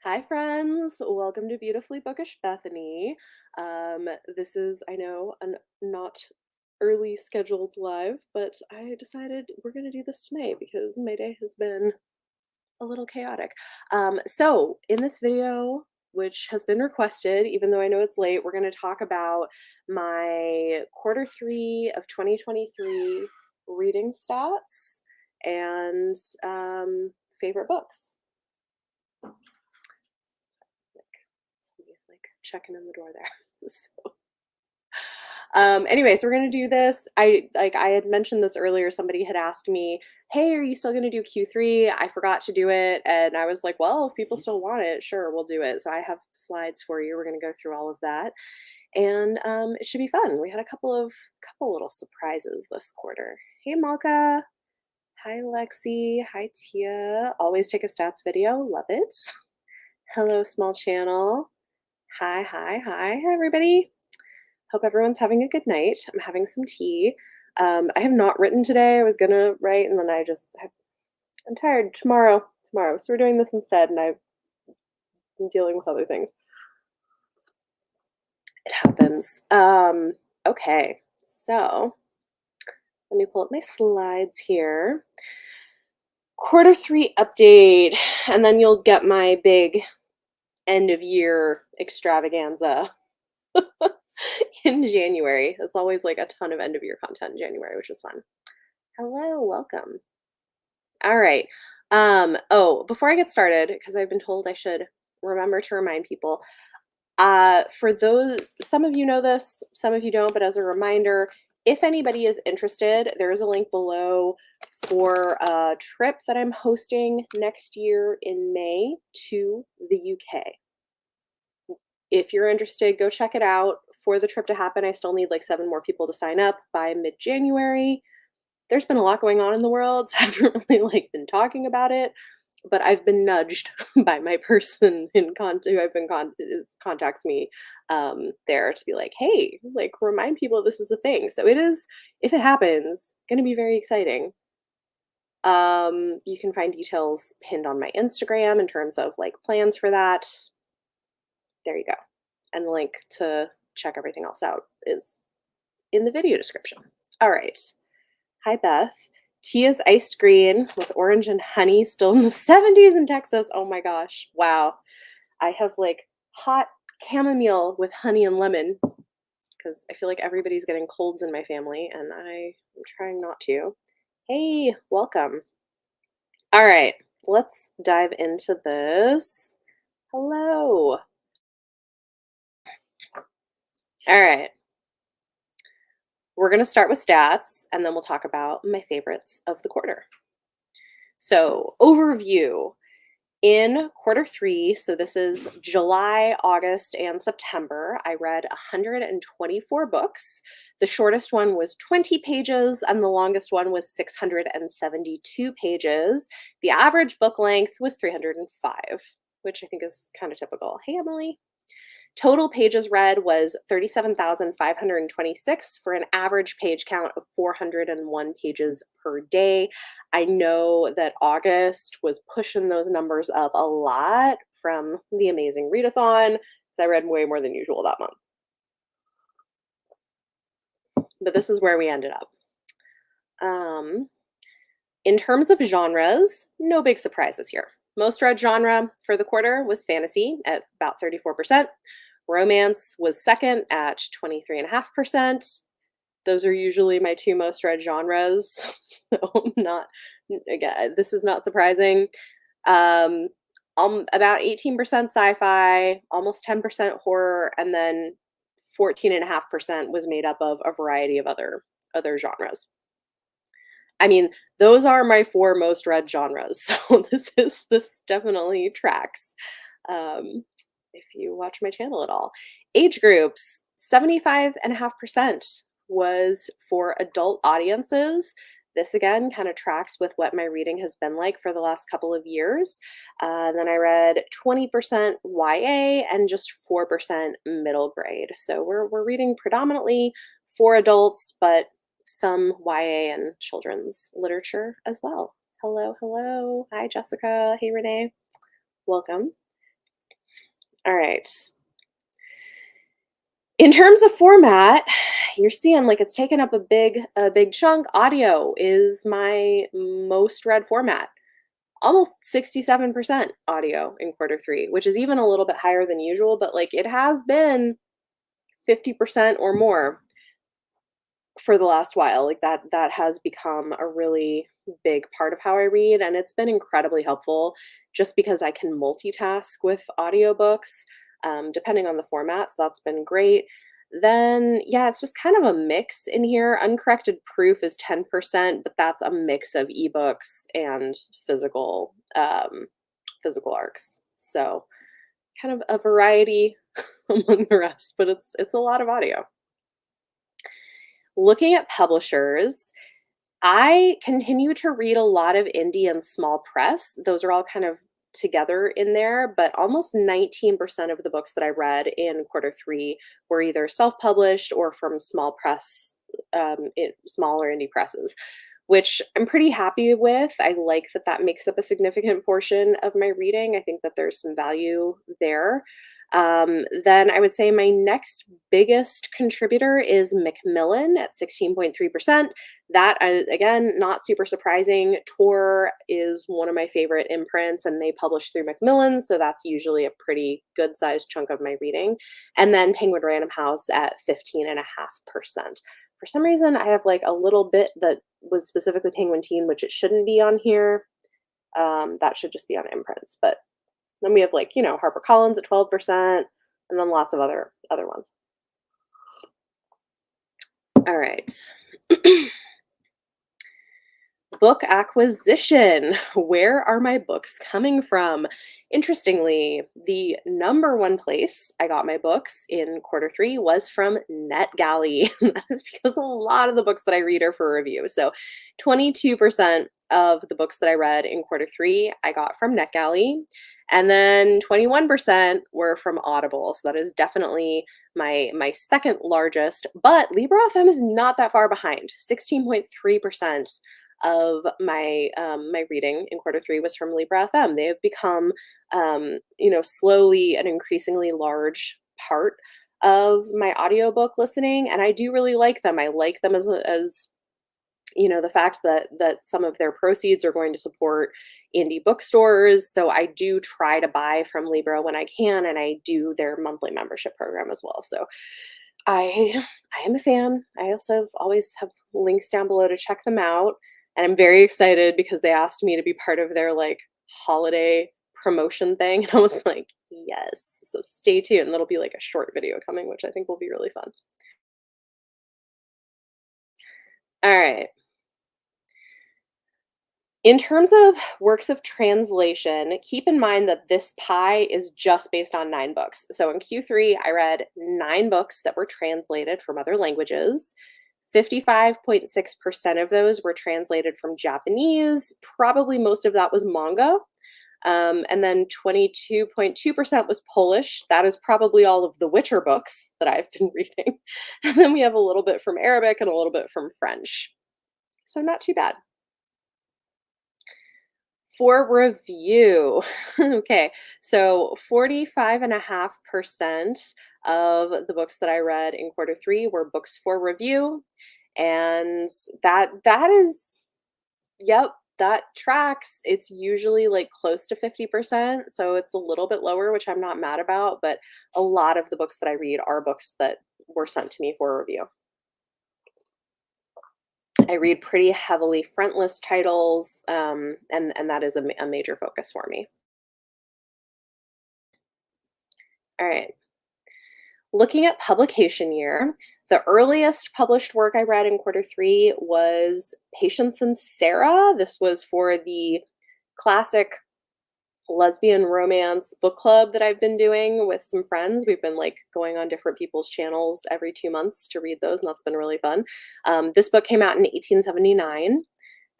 Hi, friends. Welcome to Beautifully Bookish Bethany. This is, I know, a not early scheduled live, but I decided we're going to do this tonight because my day has been a little chaotic. So, in this video, which has been requested, even though I know it's late, we're going to talk about my quarter three of 2023 reading stats and favorite books. Somebody's like checking in the door there. So, anyway, so we're gonna do this. I had mentioned this earlier. Somebody had asked me, "Hey, are you still gonna do Q3?" I forgot to do it, and I was like, "Well, if people still want it, sure, we'll do it." So I have slides for you. We're gonna go through all of that, and it should be fun. We had a couple little surprises this quarter. Hey, Malka. Hi, Lexi. Hi, Tia. Always take a stats video. Love it. Hello, small channel. Hi, hi, hi, everybody. Hope everyone's having a good night. I'm having some tea. I have not written today. I was gonna write, and then I'm tired. Tomorrow. So we're doing this instead, and I've been dealing with other things. It happens. Okay, so let me pull up my slides here. Quarter three update, and then you'll get my big end of year extravaganza in January. It's always like a ton of end of year content in January, which is fun. Hello, welcome. All right. Oh, before I get started, because I've been told I should remember to remind people, for those, some of you know this, some of you don't, but as a reminder, if anybody is interested, there is a link below for a trip that I'm hosting next year in May to the UK. If you're interested, go check it out. For the trip to happen, I still need like 7 more people to sign up by mid-January. There's been a lot going on in the world, so I haven't really like been talking about it, but I've been nudged by my person in who I've been contacts me there to be like, hey, like remind people this is a thing. So it is, if it happens, going to be very exciting. You can find details pinned on my Instagram in terms of like plans for that. There you go, and the link to check everything else out is in the video description. All right. Hi, Beth. Tia's iced green with orange and honey still in the 70s in Texas. Oh my gosh. Wow. I have like hot chamomile with honey and lemon because I feel like everybody's getting colds in my family and I am trying not to. Hey, welcome. All right, let's dive into this. Hello. All right. We're going to start with stats and then we'll talk about my favorites of the quarter. So, overview. In quarter three, so this is July, August, and September, I read 124 books. The shortest one was 20 pages, and the longest one was 672 pages. The average book length was 305, which I think is kind of typical. Hey, Emily. Total pages read was 37,526 for an average page count of 401 pages per day. I know that August was pushing those numbers up a lot from the amazing readathon, so I read way more than usual that month. But this is where we ended up. In terms of genres, no big surprises here. Most read genre for the quarter was fantasy at about 34%. Romance was second at 23.5%. Those are usually my 2 most read genres. So not, again, this is not surprising. Um, about 18% sci-fi, almost 10% horror, and then 14.5% was made up of a variety of other genres. I mean, those are my 4 most read genres. So this definitely tracks. If you watch my channel at all. Age groups, 75.5% was for adult audiences. This again kind of tracks with what my reading has been like for the last couple of years. Then I read 20% YA and just 4% middle grade. So we're reading predominantly for adults, but some YA and children's literature as well. Hello, hello. Hi, Jessica. Hey, Renee. Welcome. All right. In terms of format, you're seeing like it's taken up a big chunk. Audio is my most read format. Almost 67% audio in quarter 3, which is even a little bit higher than usual, but like it has been 50% or more for the last while. Like that has become a really big part of how I read, and it's been incredibly helpful just because I can multitask with audiobooks depending on the format. So that's been great. Then yeah, it's just kind of a mix in here. Uncorrected proof is 10%, but that's a mix of ebooks and physical arcs. So kind of a variety among the rest, but it's a lot of audio. Looking at publishers, I continue to read a lot of indie and small press. Those are all kind of together in there, but almost 19% of the books that I read in quarter 3 were either self-published or from small press, smaller indie presses, which I'm pretty happy with. I like that that makes up a significant portion of my reading. I think that there's some value there. Then I would say my next biggest contributor is Macmillan at 16.3%. That again, not super surprising. Tor is one of my favorite imprints, and they publish through Macmillan, so that's usually a pretty good sized chunk of my reading. And then Penguin Random House at 15.5%. For some reason, I have like a little bit that was specifically Penguin Teen, which it shouldn't be on here. That should just be on imprints. But then we have like, HarperCollins at 12%, and then lots of other ones. All right. Book acquisition. Where are my books coming from? Interestingly, the number one place I got my books in quarter 3 was from NetGalley. That is because a lot of the books that I read are for review. So 22% of the books that I read in quarter 3 I got from NetGalley. And then 21% were from Audible. So that is definitely my second largest. But Libro.fm is not that far behind. 16.3% of my reading in quarter 3 was from Libra FM. They have become, slowly an increasingly large part of my audiobook listening, and I do really like them. I like them as the fact that some of their proceeds are going to support indie bookstores. So I do try to buy from Libra when I can, and I do their monthly membership program as well. So I am a fan. I also always have links down below to check them out. And I'm very excited because they asked me to be part of their like holiday promotion thing. And I was like, yes. So stay tuned. That'll be like a short video coming, which I think will be really fun. All right. In terms of works of translation, keep in mind that this pie is just based on 9 books. So in Q3, I read 9 books that were translated from other languages. 55.6% of those were translated from Japanese. Probably most of that was manga. And then 22.2% was Polish. That is probably all of the Witcher books that I've been reading. And then we have a little bit from Arabic and a little bit from French. So not too bad. For review. Okay, so 45.5% of the books that I read in quarter 3 were books for review, and that is, yep, that tracks. It's usually like close to 50%, so it's a little bit lower, which I'm not mad about, but a lot of the books that I read are books that were sent to me for review. I read pretty heavily frontlist titles, and that is a major focus for me. All right. Looking at publication year, the earliest published work I read in quarter 3 was Patience and Sarah. This was for the classic lesbian romance book club that I've been doing with some friends. We've been like going on different people's channels every 2 months to read those, and that's been really fun. This book came out in 1879,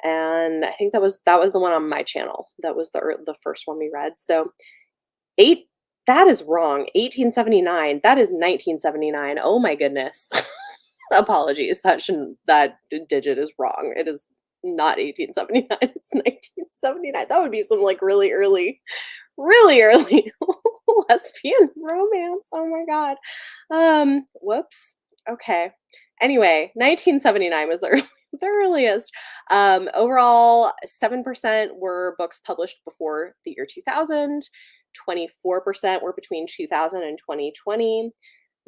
and I think that was the one on my channel. That was the first one we read. So eight. That is wrong. 1879. That is 1979. Oh my goodness. Apologies. That digit is wrong. It is not 1879. It's 1979. That would be some like really early, really early. lesbian romance. Oh my god. Whoops. Okay. Anyway, 1979 was the the earliest. Overall, 7% were books published before the year 2000. 24% were between 2000 and 2020.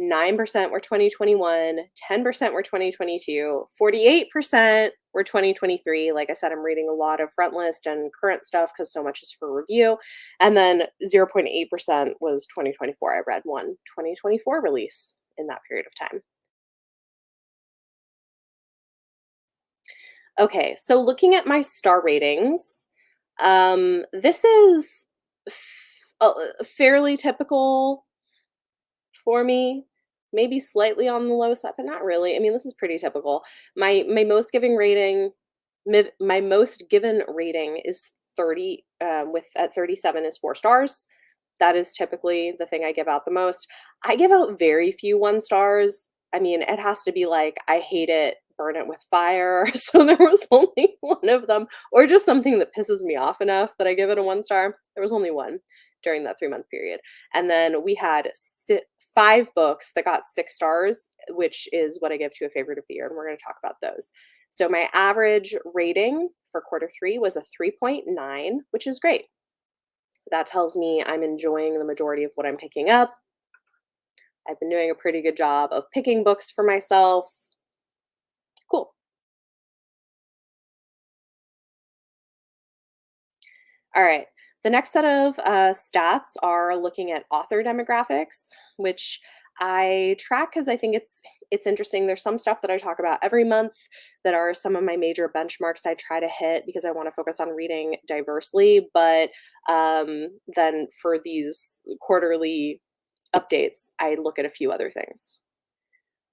9% were 2021, 10% were 2022, 48% were 2023. Like I said, I'm reading a lot of front list and current stuff because so much is for review. And then 0.8% was 2024. I read one 2024 release in that period of time. Okay, so looking at my star ratings, this is fairly typical for me, maybe slightly on the low side, but not really. I mean, this is pretty typical. My most giving rating, my most given rating is 30. With at 37 is 4 stars. That is typically the thing I give out the most. I give out very few 1 stars. I mean, it has to be like I hate it, burn it with fire. So there was only one of them, or just something that pisses me off enough that I give it a 1 star. There was only one during that 3 month period. And then we had 5 books that got 6 stars, which is what I give to a favorite of the year. And we're going to talk about those. So my average rating for quarter 3 was a 3.9, which is great. That tells me I'm enjoying the majority of what I'm picking up. I've been doing a pretty good job of picking books for myself. Cool. All right. The next set of stats are looking at author demographics, which I track because I think it's interesting. There's some stuff that I talk about every month that are some of my major benchmarks I try to hit because I want to focus on reading diversely. But then for these quarterly updates, I look at a few other things.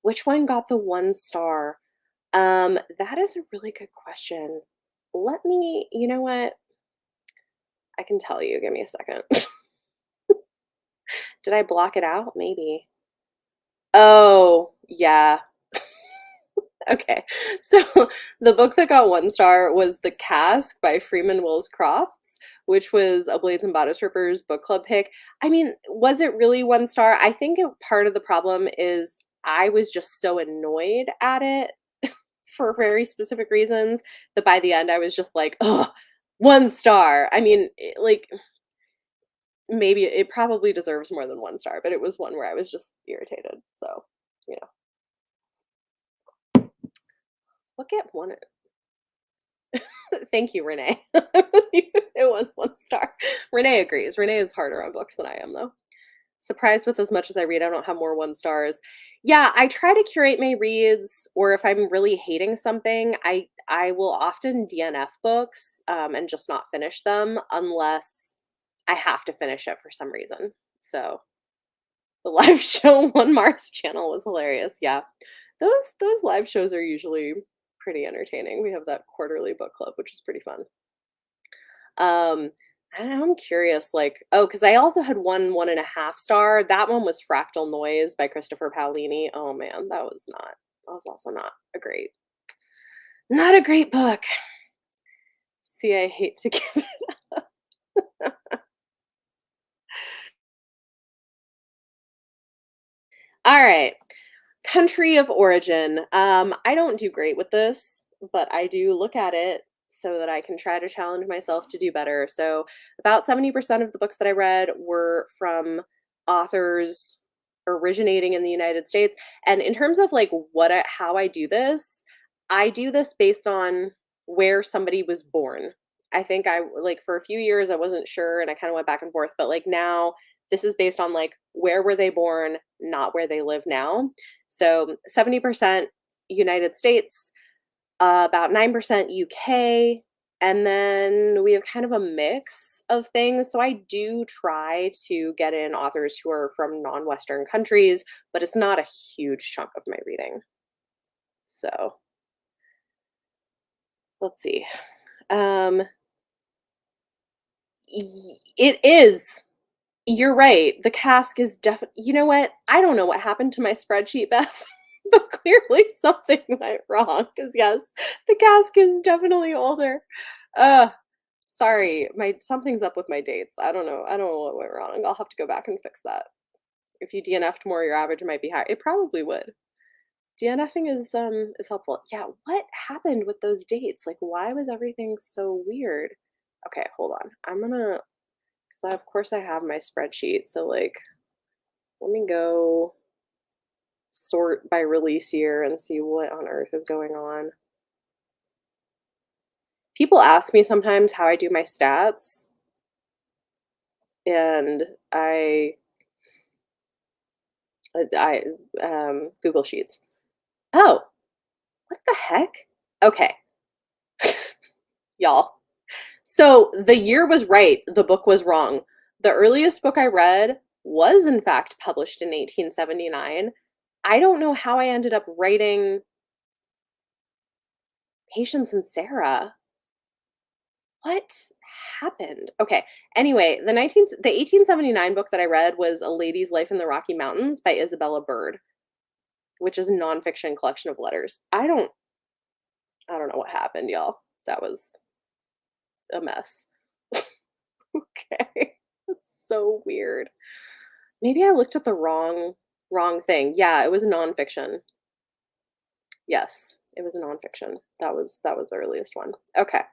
Which one got the 1 star? That is a really good question. Let me, you know what? I can tell you. Give me a second. Did I block it out? Maybe. Oh, yeah. Okay. So the book that got 1 star was The Cask by Freeman Wills Crofts, which was a Blades and Bodice Rippers book club pick. I mean, was it really 1 star? I think part of the problem is I was just so annoyed at it for very specific reasons that by the end I was just like, oh, 1 star. I mean, like maybe it probably deserves more than 1 star, but it was one where I was just irritated. So, you know, look at one. Thank you, Renee. It was 1 star. Renee agrees. Renee is harder on books than I am, though. Surprised with as much as I read, I don't have more 1 stars. Yeah, I try to curate my reads, or if I'm really hating something, I will often DNF books and just not finish them unless I have to finish it for some reason. So the live show on Mars channel was hilarious. Yeah, those live shows are usually pretty entertaining. We have that quarterly book club, which is pretty fun. Um, I'm curious, like, oh, because I also had 1.5 star. That one was Fractal Noise by Christopher Paolini. Oh man, that was also not a great book. See, I hate to give it. All right. Country of origin. I don't do great with this, but I do look at it so that I can try to challenge myself to do better. So, about 70% of the books that I read were from authors originating in the United States. And in terms of like how I do this based on where somebody was born. I think I like for a few years I wasn't sure and I kind of went back and forth, but like now this is based on like where were they born, not where they live now. So 70% United States, about 9% UK, and then we have kind of a mix of things. So I do try to get in authors who are from non-Western countries, but it's not a huge chunk of my reading. So let's see. Um, it is. You're right. The cask is definitely. You know what? I don't know what happened to my spreadsheet, Beth, but clearly something went wrong. Because yes, the cask is definitely older. Uh, Sorry, my something's up with my dates. I don't know what went wrong. I'll have to go back and fix that. If you DNF'd more, your average might be higher. It probably would. DNFing is helpful. Yeah, what happened with those dates? Like, why was everything so weird? Okay, hold on. I'm gonna, because of course I have my spreadsheet. So like, let me go sort by release year and see what on earth is going on. People ask me sometimes how I do my stats, and I Google Sheets. Oh, what the heck? Okay, y'all. So the year was right, the book was wrong. The earliest book I read was, in fact, published in 1879. I don't know how I ended up writing Patience and Sarah. What happened? Okay. Anyway, the 1879 book that I read was A Lady's Life in the Rocky Mountains by Isabella Bird, which is a nonfiction collection of letters. I don't know what happened, y'all. That was a mess. Okay. That's so weird. Maybe I looked at the wrong thing. Yeah, it was nonfiction. Yes, it was a nonfiction. That was the earliest one. Okay.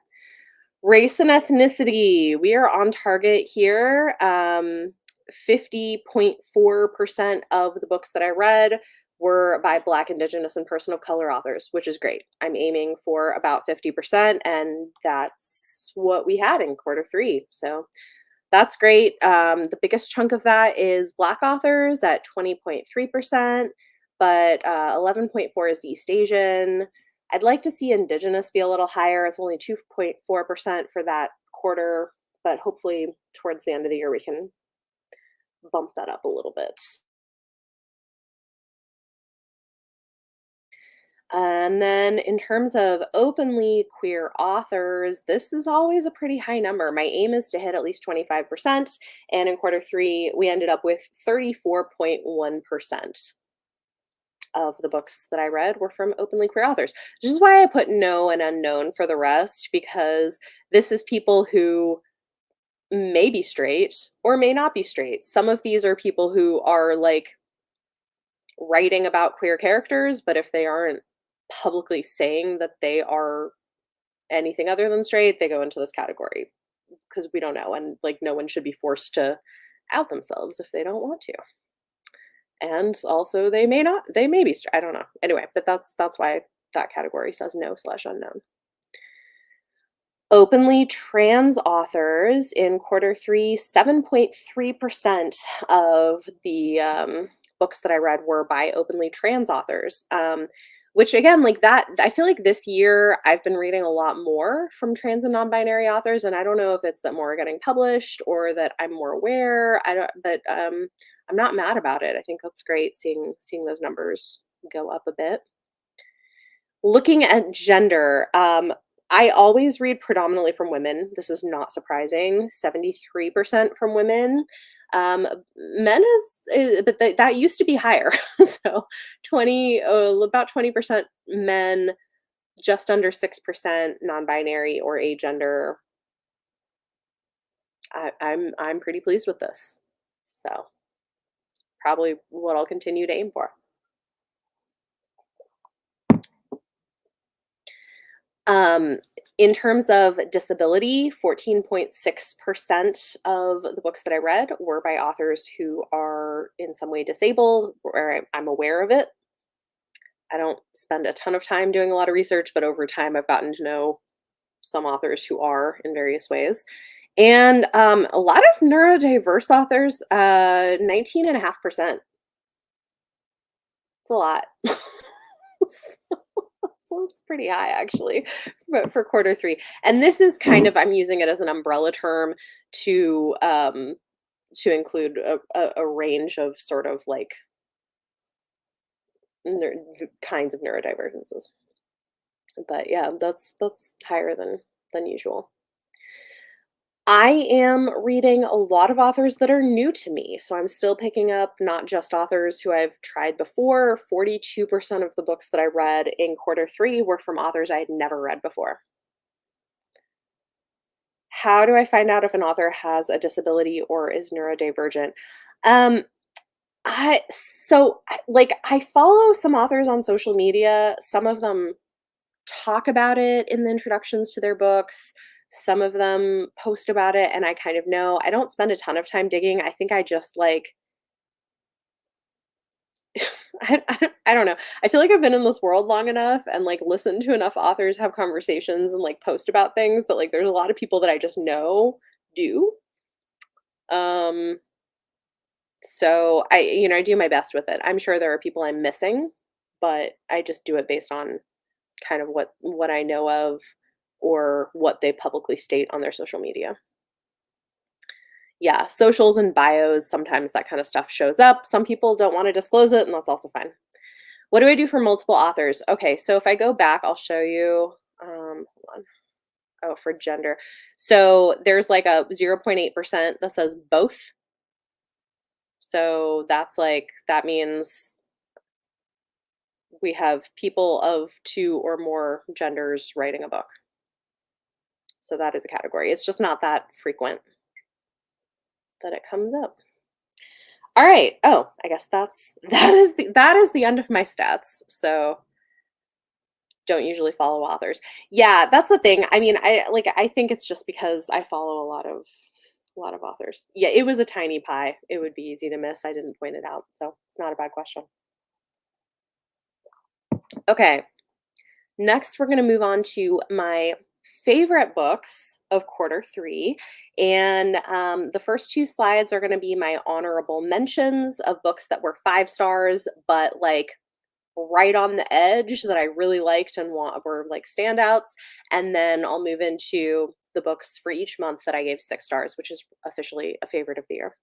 Race and ethnicity. We are on target here. 50.4% of the books that I read were by Black, Indigenous, and person of color authors, which is great. I'm aiming for about 50%, and that's what we had in quarter three. So that's great. The biggest chunk of that is Black authors at 20.3%, but 11.4 is East Asian. I'd like to see Indigenous be a little higher. It's only 2.4% for that quarter, but hopefully towards the end of the year we can bump that up a little bit. And then in terms of openly queer authors, this is always a pretty high number. My aim is to hit at least 25%. And in quarter three, we ended up with 34.1% of the books that I read were from openly queer authors. Which is why I put no and unknown for the rest, because this is people who may be straight or may not be straight. Some of these are people who are like writing about queer characters, but if they aren't publicly saying that they are anything other than straight, they go into this category because we don't know. And like, no one should be forced to out themselves if they don't want to. And also, they may not, they may be straight. I don't know. Anyway, but that's why that category says no/unknown. Openly trans authors in quarter three, 7.3% of the books that I read were by openly trans authors. Which again, like that, I feel like this year I've been reading a lot more from trans and non-binary authors, and I don't know if it's that more are getting published or that I'm more aware. I don't, but I'm not mad about it. I think that's great seeing those numbers go up a bit. Looking at gender, I always read predominantly from women. This is not surprising. 73% from women. Men but that used to be higher. So 20, about 20% men, just under 6% non-binary or agender. I'm pretty pleased with this. So probably what I'll continue to aim for. Um, in terms of disability, 14.6% of the books that I read were by authors who are in some way disabled, or I'm aware of it. I don't spend a ton of time doing a lot of research, but over time I've gotten to know some authors who are in various ways. And a lot of neurodiverse authors, 19.5%. It's a lot. So it's pretty high actually for quarter three. And this is kind of, I'm using it as an umbrella term to include a range of sort of like kinds of neurodivergences. But yeah, that's higher than usual. I am reading a lot of authors that are new to me. So I'm still picking up not just authors who I've tried before. 42% of the books that I read in quarter three were from authors I had never read before. How do I find out if an author has a disability or is neurodivergent? Um, I follow some authors on social media. Some of them talk about it in the introductions to their books. Some of them post about it, and I kind of know. I don't spend a ton of time digging. I think I just like I don't know. I feel like I've been in this world long enough and like listened to enough authors have conversations and like post about things that like there's a lot of people that I just know do. Um so I do my best with it. I'm sure there are people I'm missing, but I just do it based on kind of what I know of or what they publicly state on their social media. Yeah, socials and bios, sometimes that kind of stuff shows up. Some people don't want to disclose it, and that's also fine. What do I do for multiple authors? Okay, so if I go back, I'll show you. Hold on. Oh, for gender. So there's like a 0.8% that says both. So that's like, that means we have people of two or more genders writing a book. So that is a category. It's just not that frequent that it comes up. All right. Oh, I guess that is the end of my stats. So don't usually follow authors. Yeah, that's the thing. I mean, I think it's just because I follow a lot of authors. Yeah, it was a tiny pie. It would be easy to miss. I didn't point it out. So it's not a bad question. Okay. Next, we're going to move on to my favorite books of quarter three. And the first two slides are going to be my honorable mentions of books that were 5 stars, but like right on the edge that I really liked and were like standouts. And then I'll move into the books for each month that I gave 6 stars, which is officially a favorite of the year.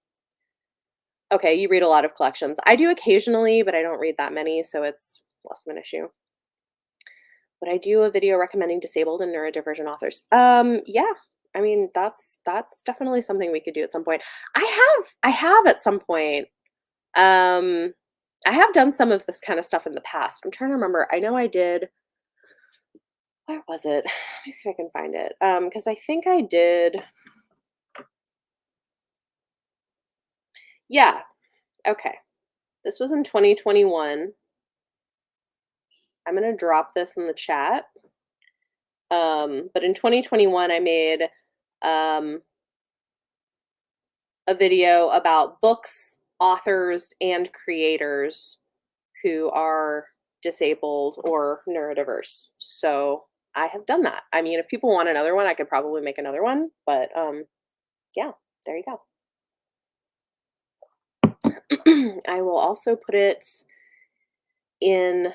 Okay, you read a lot of collections. I do occasionally, but I don't read that many, so it's less of an issue. Would I do a video recommending disabled and neurodivergent authors? Yeah. I mean, that's definitely something we could do at some point. I have at some point. Um, I have done some of this kind of stuff in the past. I'm trying to remember. I know I did. Where was it? Let me see if I can find it. Because I think I did. Yeah. Okay. This was in 2021. I'm gonna drop this in the chat. But in 2021, I made um a video about books, authors, and creators who are disabled or neurodiverse. So I have done that. I mean, if people want another one, I could probably make another one, but yeah, there you go. I will also put it in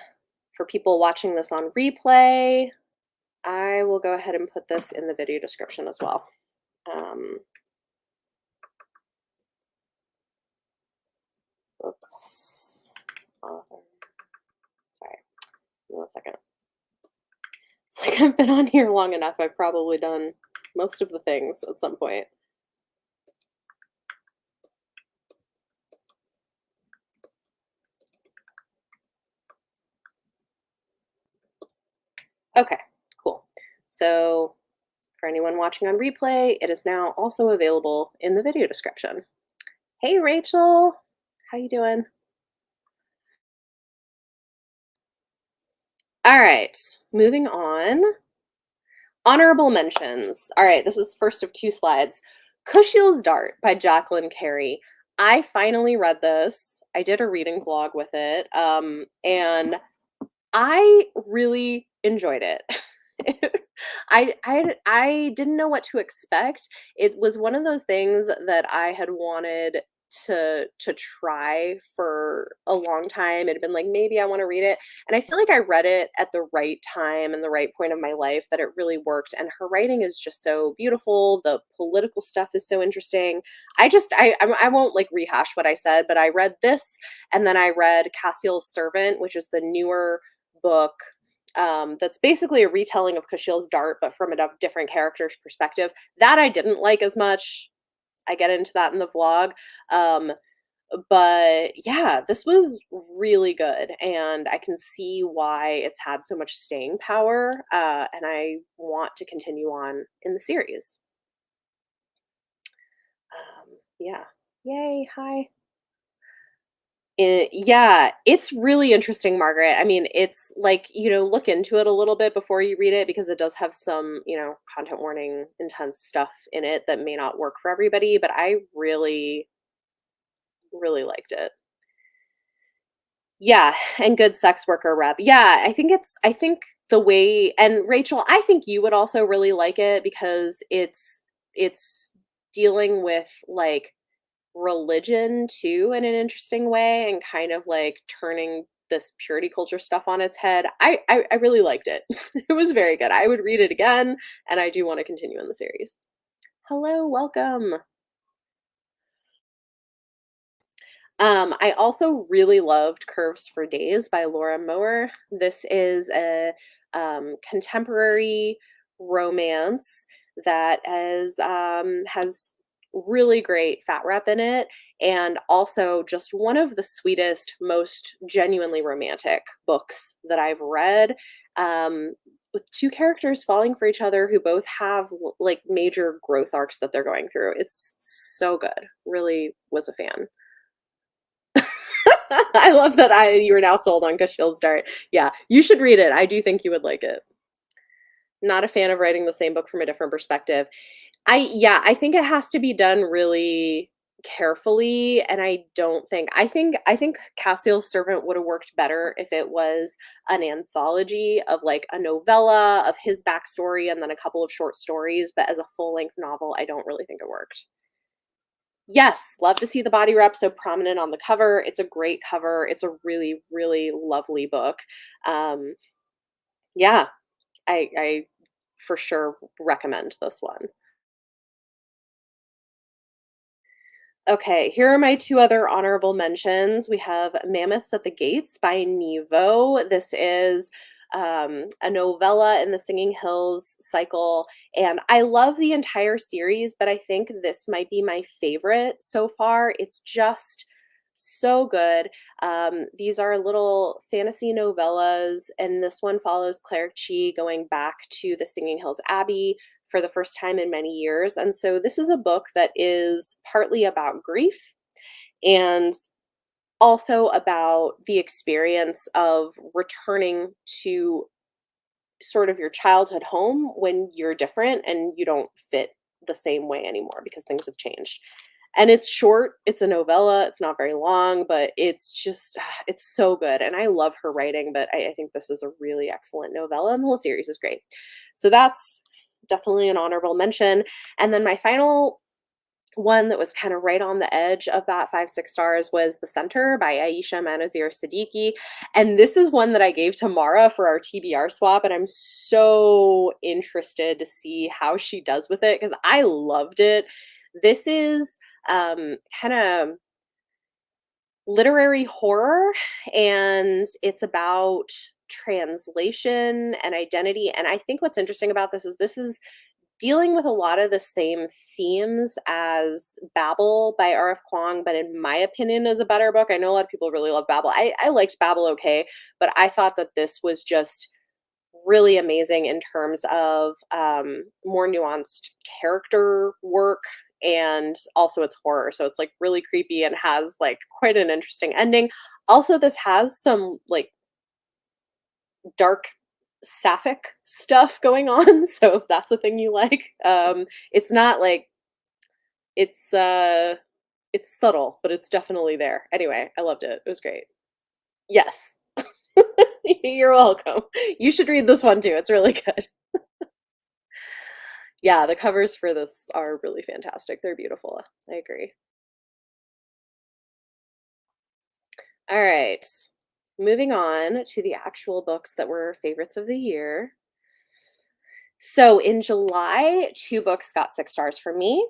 for people watching this on replay. I will go ahead and put this in the video description as well. Um, books, author. Sorry, give me 1 second. It's like I've been on here long enough. I've probably done most of the things at some point. Okay, cool. So for anyone watching on replay, it is now also available in the video description. Hey Rachel, how you doing? All right, moving on. Honorable mentions. All right, this is first of 2 slides. Cushiel's Dart by Jacqueline Carey. I finally read this. I did a reading vlog with it, and I really enjoyed it. I didn't know what to expect. It was one of those things that I had wanted to try for a long time. It had been like, maybe I want to read it. And I feel like I read it at the right time and the right point of my life that it really worked. And her writing is just so beautiful. The political stuff is so interesting. I won't like rehash what I said, but I read this and then I read Cassiel's Servant, which is the newer book that's basically a retelling of Kushiel's Dart, but from a different character's perspective. That I didn't like as much. I get into that in the vlog. Um, but yeah, this was really good, and I can see why it's had so much staying power. And I want to continue on in the series. Yeah. Yay, hi. Yeah, it's really interesting, Margaret. I mean, it's like, look into it a little bit before you read it because it does have some, content warning, intense stuff in it that may not work for everybody, but I really, really liked it. Yeah, and good sex worker rep. Yeah, I think the way, and Rachel, I think you would also really like it because it's dealing with like religion too in an interesting way and kind of like turning this purity culture stuff on its head. I really liked it. It was very good. I would read it again, and I do want to continue in the series. Hello, welcome. I also really loved Curves for Days by Laura Mower. This is a contemporary romance that has really great fat rep in it, and also just one of the sweetest, most genuinely romantic books that I've read. With two characters falling for each other who both have like major growth arcs that they're going through. It's so good. Really was a fan. I love that you're now sold on Cashil's Dart. Yeah, you should read it. I do think you would like it. Not a fan of writing the same book from a different perspective. I think it has to be done really carefully, and I think Cassiel's Servant would have worked better if it was an anthology of like a novella of his backstory and then a couple of short stories, but as a full-length novel, I don't really think it worked. Yes, love to see the body wrap so prominent on the cover. It's a great cover. It's a really, really lovely book. Um, yeah, I for sure recommend this one. Okay, here are my two other honorable mentions. We have Mammoths at the Gates by Nevo. This is a novella in the Singing Hills cycle, and I love the entire series, but I think this might be my favorite so far. It's just so good. These are little fantasy novellas, and this one follows Claire Chi going back to the Singing Hills Abbey for the first time in many years. And so this is a book that is partly about grief and also about the experience of returning to sort of your childhood home when you're different and you don't fit the same way anymore because things have changed. And it's short, it's a novella, it's not very long, but it's just, it's so good. And I love her writing, but I think this is a really excellent novella, and the whole series is great. So that's definitely an honorable mention. And then my final one that was kind of right on the edge of that 5 6 stars was The Center by Aisha Manazir Siddiqui. And this is one that I gave to Mara for our TBR swap, and I'm so interested to see how she does with it because I loved it. This is kind of literary horror, and it's about translation and identity. And I think what's interesting about this is dealing with a lot of the same themes as Babel by R.F. Kuang, but in my opinion is a better book. I know a lot of people really love Babel. I liked Babel okay, but I thought that this was just really amazing in terms of more nuanced character work, and also it's horror. So it's like really creepy and has like quite an interesting ending. Also, this has some like dark sapphic stuff going on. So if that's a thing you like, it's not like it's it's subtle, but it's definitely there. Anyway, I loved it. It was great. Yes. You're welcome. You should read this one too. It's really good. Yeah, the covers for this are really fantastic. They're beautiful. I agree. All right. Moving on to the actual books that were favorites of the year. So in July, two books got 6 stars for me.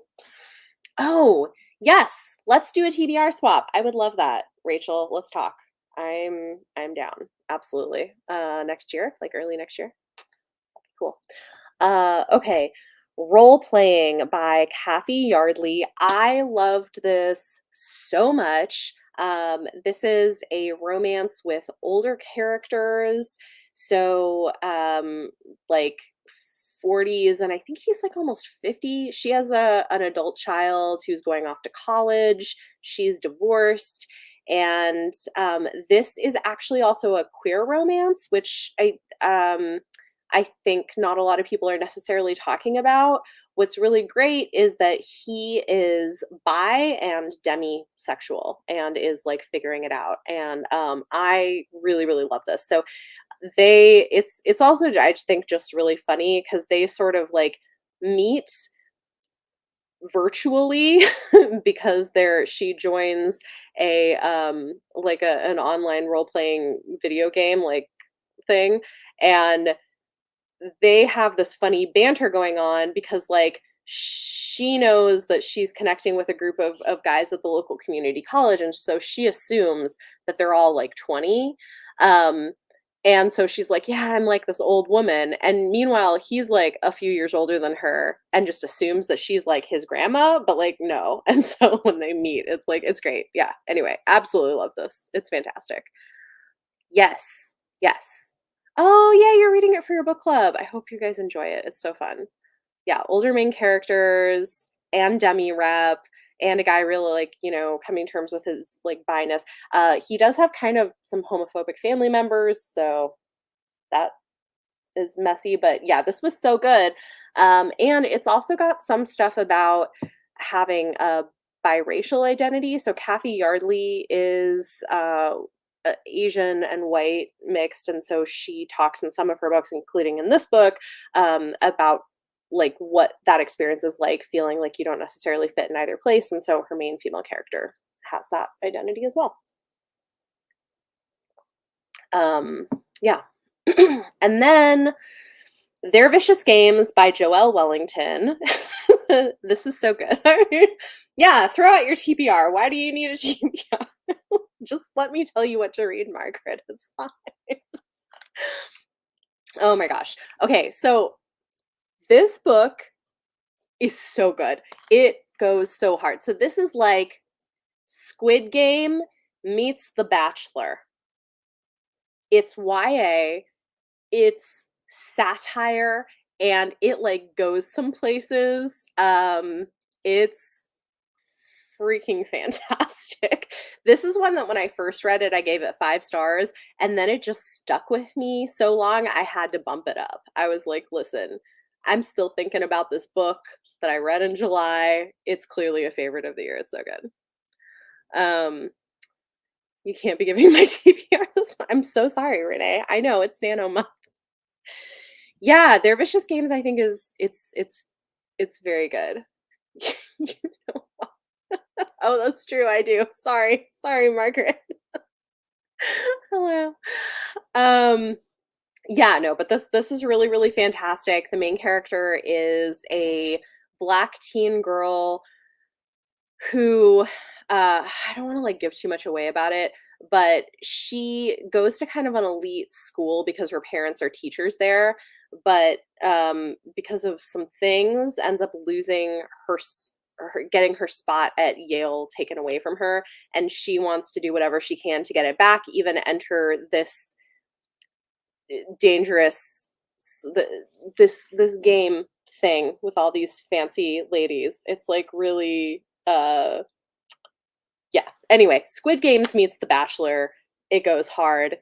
Oh, yes. Let's do a TBR swap. I would love that. Rachel, let's talk. I'm down. Absolutely. Next year, like early next year. Cool. Okay. Role Playing by Kathy Yardley. I loved this so much. This is a romance with older characters. So, like 40s, and I think he's like almost 50. She has an adult child who's going off to college. She's divorced. And this is actually also a queer romance, which I think not a lot of people are necessarily talking about. What's really great is that he is bi and demisexual and is like figuring it out. And I really, really love this. So it's also, I think, just really funny because they sort of like meet virtually because she joins a like an online role playing video game like thing, and they have this funny banter going on because like she knows that she's connecting with a group of guys at the local community college, and so she assumes that they're all like 20. um and so she's like, yeah, I'm like this old woman, and meanwhile he's like a few years older than her and just assumes that she's like his grandma, but like no. And so when they meet, it's like it's great. Yeah, anyway, absolutely love this, it's fantastic. Yes. Yes. Oh, yeah, you're reading it for your book club. I hope you guys enjoy it. It's so fun. Yeah, older main characters and demi rep and a guy really like, coming to terms with his like biness. He does have kind of some homophobic family members, so that is messy, but yeah, this was so good. And it's also got some stuff about having a biracial identity. So Kathy Yardley is Asian and white mixed, and so she talks in some of her books, including in this book, about like what that experience is like, feeling like you don't necessarily fit in either place, and so her main female character has that identity as well. Yeah. And then They're Vicious Games by Joelle Wellington. This is so good. Yeah, throw out your TBR. Why do you need a TBR? Just let me tell you what to read, Margaret. It's fine. Oh my gosh. Okay, so this book is so good. It goes so hard. So this is like Squid Game meets The Bachelor. It's YA, it's satire, and it like goes some places. It's freaking fantastic. This is one that when I first read it, I gave it 5 stars, and then it just stuck with me so long I had to bump it up. I was like, listen, I'm still thinking about this book that I read in July. It's clearly a favorite of the year. It's so good. Um, you can't be giving my TBR this one. I'm so sorry, Renee. I know it's Nano month. Yeah, Their Vicious Games, I think, is it's very good. You know what? Oh, that's true, I do. Sorry. Sorry, Margaret. Hello. Um, yeah, no, but this is really, really fantastic. The main character is a Black teen girl who I don't want to like give too much away about it, but she goes to kind of an elite school because her parents are teachers there, but because of some things ends up losing getting her spot at Yale taken away from her, and she wants to do whatever she can to get it back, even enter this dangerous this game thing with all these fancy ladies. It's like really yeah. Anyway, Squid Games meets The Bachelor. It goes hard.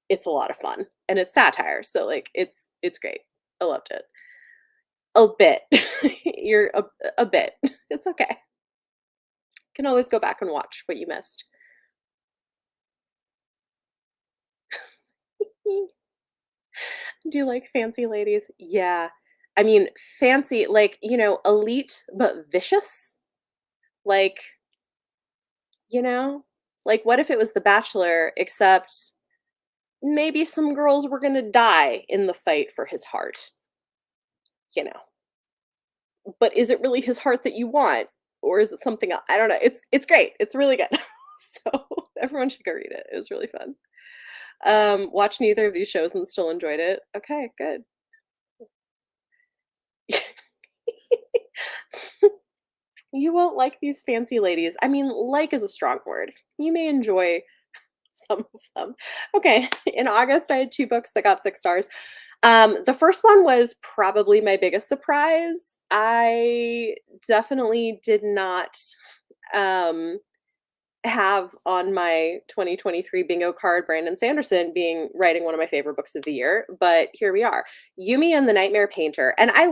It's a lot of fun, and it's satire, so like it's great. I loved it. A bit. You're a bit. It's okay. Can always go back and watch what you missed. Do you like fancy ladies? Yeah. I mean, fancy, like, elite but vicious. Like, you know, like what if it was The Bachelor, except maybe some girls were going to die in the fight for his heart, you know? But is it really his heart that you want, or is it something else? I don't know. It's great. It's really good. So everyone should go read it. It was really fun. Watch neither of these shows and still enjoyed it. Okay, good. You won't like these fancy ladies. I mean, like is a strong word. You may enjoy some of them. Okay, in August, I had 2 books that got 6 stars. The first one was probably my biggest surprise. I definitely did not, um, have on my 2023 bingo card Brandon Sanderson being writing one of my favorite books of the year, but here we are. Yumi and the Nightmare Painter, and I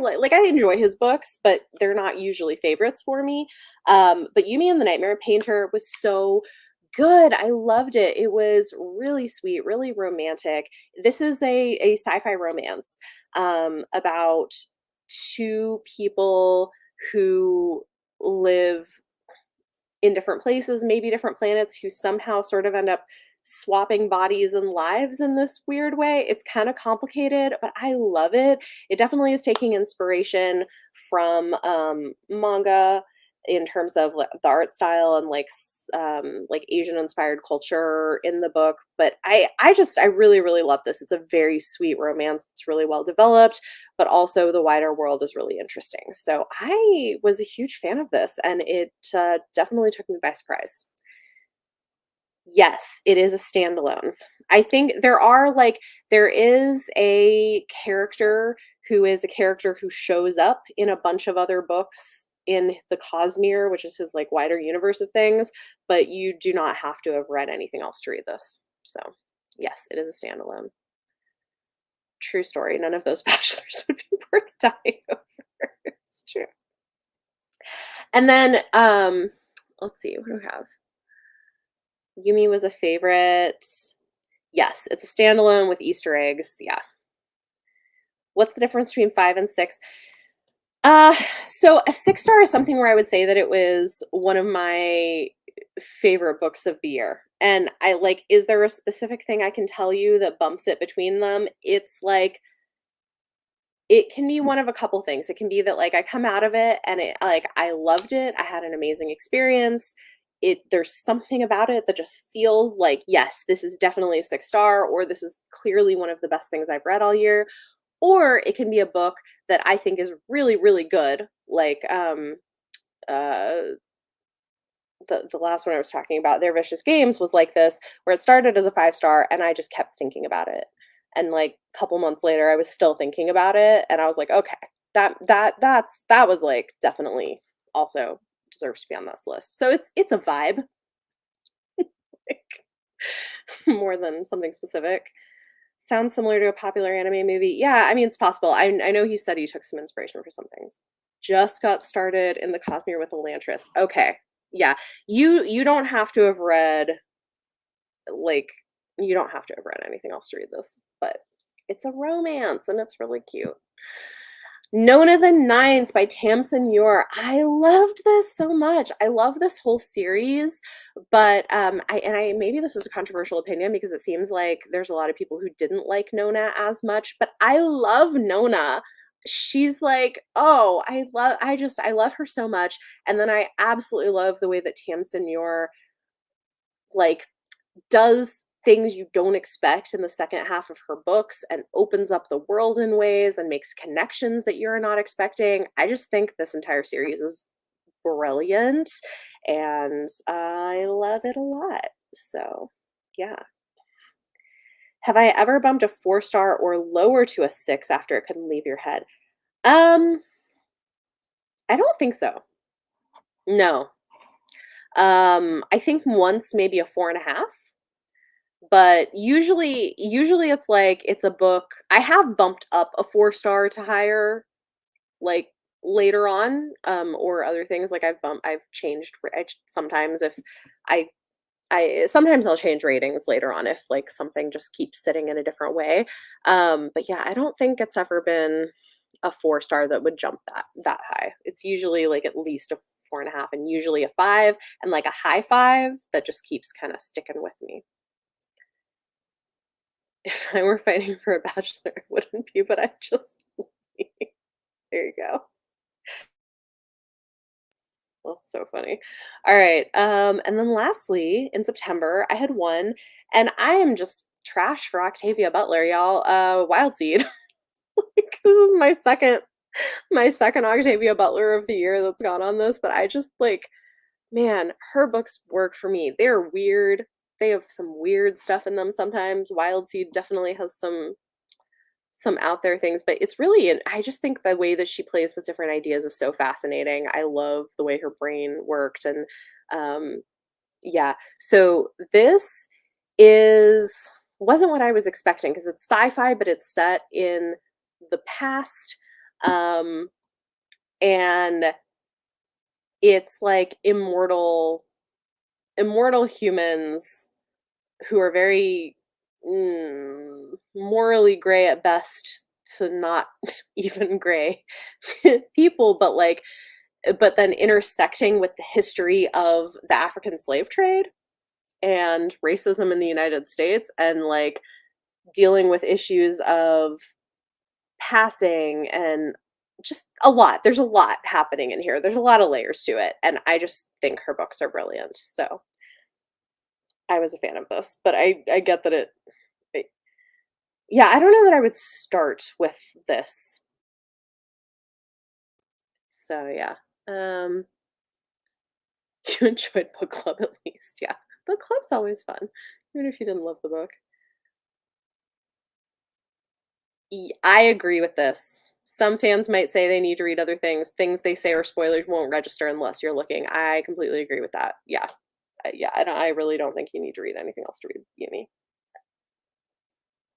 enjoy his books, but they're not usually favorites for me. But Yumi and the Nightmare Painter was so good. I loved it. It was really sweet, really romantic. This is a sci-fi romance about 2 people who live in different places, maybe different planets, who somehow sort of end up swapping bodies and lives in this weird way. It's kind of complicated, but I love it. It definitely is taking inspiration from manga in terms of the art style and like Asian inspired culture in the book. But I really really love this. It's a very sweet romance. It's really well developed, but also the wider world is really interesting. So I was a huge fan of this, and it definitely took me by surprise. Yes, it is a standalone. I think there is a character who is a character who shows up in a bunch of other books in the Cosmere, which is his like wider universe of things, but you do not have to have read anything else to read this. So, yes, it is a standalone. True story. None of those bachelors would be worth dying over. It's true. And then let's see, what do we have? Yumi was a favorite. Yes, it's a standalone with Easter eggs. Yeah. What's the difference between 5 and 6? So a 6 star is something where I would say that it was one of my favorite books of the year. And I like, is there a specific thing I can tell you that bumps it between them? It's like it can be one of a couple things. It can be that like I come out of it and it like I loved it. I had an amazing experience. There's something about it that just feels like, yes, this is definitely a 6 star, or this is clearly one of the best things I've read all year. Or it can be a book that I think is really, really good. Like uh the last one I was talking about, Their Vicious Games, was like this, where it started as a 5 star and I just kept thinking about it. And like a couple months later I was still thinking about it and I was like, okay, that was like definitely also deserves to be on this list. So it's a vibe like, more than something specific. Sounds similar to a popular anime movie. Yeah, I mean it's possible. I know he said he took some inspiration for some things. Just got started in the Cosmere with Elantris. Okay. Yeah. You don't have to have read like you don't have to have read anything else to read this, but it's a romance and it's really cute. Nona the Ninth by Tamsin Muir. I loved this so much. I love this whole series, but I maybe this is a controversial opinion because it seems like there's a lot of people who didn't like Nona as much, but I love Nona. She's like, oh, I love her so much. And then I absolutely love the way that Tamsin Muir like does things you don't expect in the second half of her books and opens up the world in ways and makes connections that you're not expecting. I just think this entire series is brilliant and I love it a lot. So, yeah. Have I ever bumped a 4 star or lower to a 6 after it couldn't leave your head? Um, I don't think so. No. I think once maybe a 4.5. But usually it's like it's a book I have bumped up a 4 star to higher, like, later on, or other things, like, I've changed sometimes if I sometimes I'll change ratings later on if, like, something just keeps sitting in a different way, but yeah, I don't think it's ever been a 4 star that would jump that high. It's usually, like, at least a 4.5 and usually a 5 and, like, a high 5 that just keeps kinda sticking with me. If I were fighting for a bachelor, it wouldn't be, but I just there you go. That's so funny. Alright, and then lastly, in September, I had one, and I am just trash for Octavia Butler, y'all, Wild Seed. Like, this is my second Octavia Butler of the year that's gone on this, but I just, like man, her books work for me. They're weird, they have some weird stuff in them sometimes. Wild Seed definitely has some out there things, but it's really I just think the way that she plays with different ideas is so fascinating. I love the way her brain worked and um yeah. So this is wasn't what I was expecting because it's sci-fi, but it's set in the past. Um and it's like immortal humans who are very morally gray at best to not even gray people, but then intersecting with the history of the African slave trade and racism in the United States and like dealing with issues of passing and just a lot. There's a lot happening in here. There's a lot of layers to it. And I just think her books are brilliant. So I was a fan of this, but I get that it yeah, I don't know that I would start with this. So yeah. Um you enjoyed book club at least. Yeah. Book club's always fun, even if you didn't love the book. I agree with this. Some fans might say they need to read other things. Things they say are spoilers won't register unless you're looking. I completely agree with that. Yeah. Yeah, I really don't think you need to read anything else to read Yumi.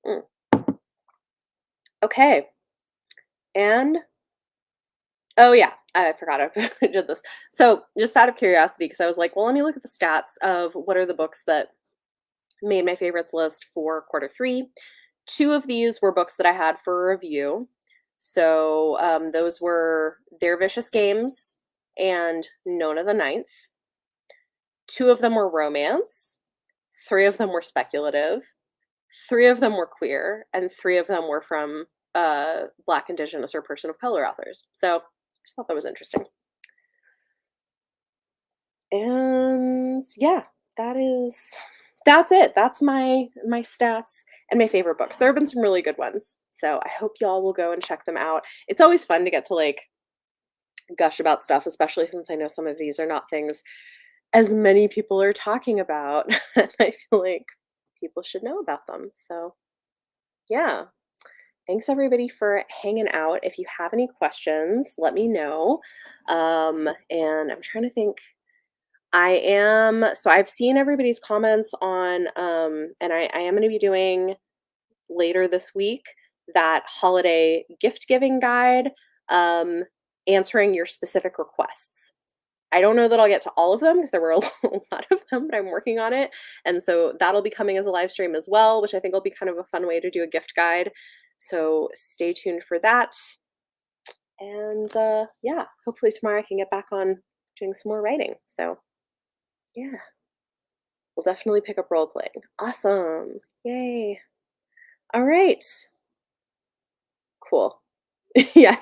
Mm. Okay. And oh yeah, I forgot I did this. So just out of curiosity, because I was like, well, let me look at the stats of what are the books that made my favorites list for quarter 3. Two of these were books that I had for review. So those were Their Vicious Games and Nona the Ninth. Two of them were romance. Three of them were speculative. Three of them were queer, and three of them were from Black, Indigenous, or person of color authors. So I just thought that was interesting. And yeah, that's it. That's my stats and my favorite books. There have been some really good ones. So I hope y'all will go and check them out. It's always fun to get to like gush about stuff, especially since I know some of these are not things as many people are talking about. And I feel like people should know about them. So yeah. Thanks everybody for hanging out. If you have any questions, let me know. And I'm trying to think. I've seen everybody's comments on, and I am going to be doing later this week that holiday gift giving guide, um, answering your specific requests. I don't know that I'll get to all of them because there were a lot of them, but I'm working on it. And so that'll be coming as a live stream as well, which I think will be kind of a fun way to do a gift guide. So stay tuned for that. And yeah, hopefully tomorrow I can get back on doing some more writing. So yeah, we'll definitely pick up role playing. Awesome. Yay. All right. Cool. Yeah,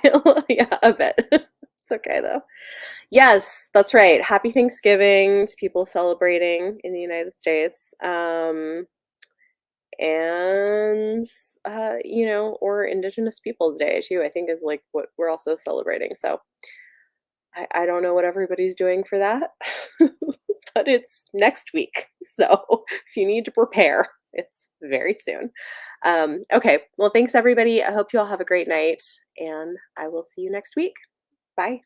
yeah, a bit. It's okay though. Yes, that's right. Happy Thanksgiving to people celebrating in the United States. And or Indigenous Peoples Day too, I think is like what we're also celebrating. So I don't know what everybody's doing for that, but it's next week. So if you need to prepare, it's very soon. Okay, well, thanks everybody. I hope you all have a great night, and I will see you next week. Bye.